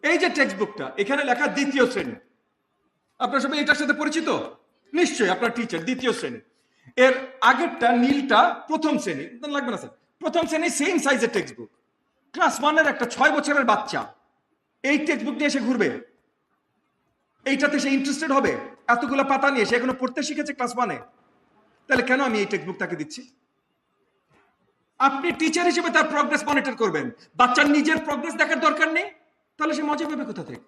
এই যে টেক্সট বুকটা, এখানে লেখা দ্বিতীয় শ্রেণী। আপনার সবাই এটার সাথে পরিচিত নিশ্চয়ই, আপনার টিচার দ্বিতীয় শ্রেণী। এর আগেরটা নীলটা প্রথম শ্রেণী, লাগবে না স্যার, প্রথম শ্রেণী সেম সাইজের টেক্সট বুক। ক্লাস 1 এর একটা 6 বছরের বাচ্চা এই টেক্সট বুক নিয়ে এসে ঘুরবে? এইটাতে সে ইন্টারেস্টেড হবে? এতগুলো পাতা নিয়ে সে এখনো পড়তে শিখেছে ক্লাস 1 এ, তাহলে কেন আমি এই টেক্সট বুক তাকে দিচ্ছি? আপনি টিচার হিসেবে তার প্রগ্রেস মনিটর করবেন, বাচ্চার নিজের প্রগ্রেস দেখার দরকার নেই। তাহলে সে মজা পাবে কোথা থেকে?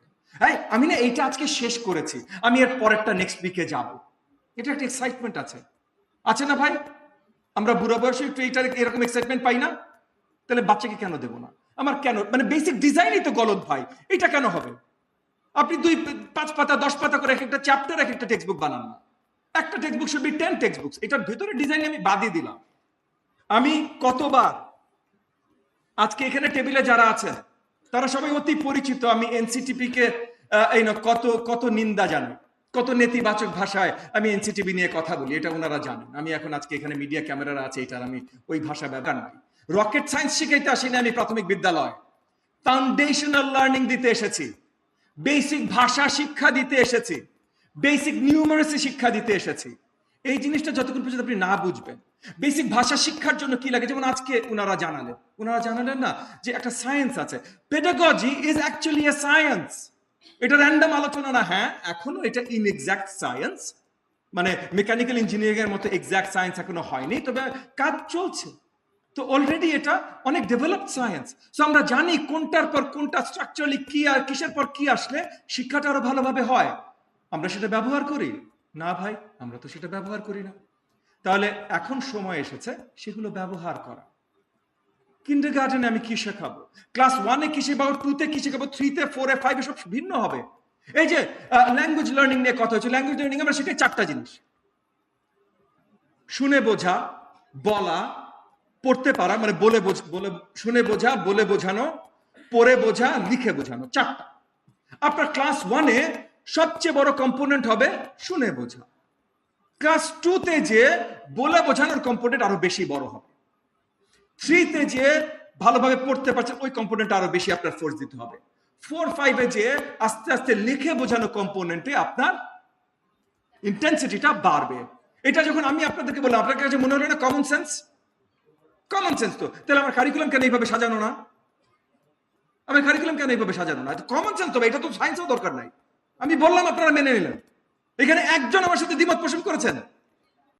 আমি না এইটা আজকে শেষ করেছি, আমি এর পরেরটা নেক্সট উইকে যাব, এটা একটা এক্সাইটমেন্ট আছে না ভাই? আমরা বুড়া বয়সে একটু এইটার এরকম এক্সাইটমেন্ট পাই না? তাহলে বাচ্চাকে কেন দেবো না? আমার কেন, মানে বেসিক ডিজাইনই তো গলত ভাই, এটা কেন হবে? আপনি 5 পাতা 10 পাতা করে এক একটা চ্যাপ্টার এক একটা টেক্সট বুক বানান না। একটা text book should be 10 text books. এটার ভেতরে ডিজাইন আমি বাদই দিলাম। আমি কতবার, আজকে এখানে টেবিলে যারা আছেন তারা সবাই অতি পরিচিত, আমি এনসিটিপি কে কত কত নিন্দা জানি, কত নেতিবাচক ভাষায় আমি এনসিটিভি নিয়ে কথা বলি, এটা ওনারা জানেন। আমি এখন আজকে এখানে মিডিয়া ক্যামেরা আছে, এটার আমি ওই ভাষা ব্যবহার নাই। রকেট সায়েন্স শিখাইতে আসিনি আমি প্রাথমিক বিদ্যালয়, ফাউন্ডেশনাল লার্নিং দিতে এসেছি, বেসিক ভাষা শিক্ষা দিতে এসেছি, বেসিক নিউমারেসি শিক্ষা দিতে এসেছি। এই জিনিসটা যতক্ষণ পর্যন্ত আপনি না বুঝবেন, বেসিক ভাষা শিক্ষার জন্য কি লাগে, যেমন আজকে ওনারা জানালেন না যে একটা সায়েন্স আছে, pedagogy is actually a science. এটা র্যান্ডম আলোচনা না, হ্যাঁ এখনো এটা ইনএক্সাক্ট সায়েন্স, মানে মেকানিক্যাল ইঞ্জিনিয়ারিং এর মতো এক্সাক্ট সায়েন্স এখনো হয়নি, তবে কাজ চলছে। তো অলরেডি এটা অনেক ডেভেলপড সায়েন্স। সো আমরা জানি কোনটার পর কোনটা স্ট্রাকচারালি কি আর কিসের পর কি আসলে শিক্ষাটা আরো ভালোভাবে হয়। আমরা সেটা ব্যবহার করি না ভাই, আমরা তো সেটা ব্যবহার করি না। তাহলে এখন সময় এসেছে সেগুলো ব্যবহার করা। কিন্ডারগার্টেনে আমি কি শেখাবো, ক্লাস 1 এ কি শেখাবো, 2 তে কি শেখাবো, 3 তে 4 এ 5 এ সব ভিন্ন হবে। এই যে ল্যাঙ্গুয়েজ লার্নিং নিয়ে কথা হচ্ছে, ল্যাঙ্গুয়েজ লার্নিং আমরা শেখাই 4টা জিনিস: শুনে বোঝা, বলা, পড়তে পারা, মানে বলে শুনে বোঝা, বলে বোঝানো, পড়ে বোঝা, লিখে বোঝানো, 4টা। আপনার ক্লাস 1 এ সবচেয়ে বড় কম্পোনেন্ট হবে শুনে বোঝা। ক্লাস 2 তে যে বলে বোঝানোর কম্পোনেন্ট আরো বেশি বড় হবে। 3 তে যে ভালোভাবে পড়তে পারছেন ওই কম্পোনেন্ট আরো বেশি আপনার ফোর্স দিতে হবে। 4, 5 এ যে আস্তে আস্তে লিখে বোঝানো কম্পোনেন্টে আপনার ইন্টেন্সিটিটা বাড়বে। এটা যখন আমি আপনাদেরকে বললাম, আপনার কাছে মনে হলো না কমন সেন্স? কমন সেন্স তো। তাহলে আমার কারিকুলাম কেন এইভাবে সাজানো না? আমার কারিকুলাম কেন এইভাবে সাজানো না? কমন সেন্স তো, এটা তো সায়েন্সও দরকার নাই। আমি বললাম, আপনারা মেনে নিলেন। এখানে একজন আমার সাথে দ্বিমত পোষণ করেছেন?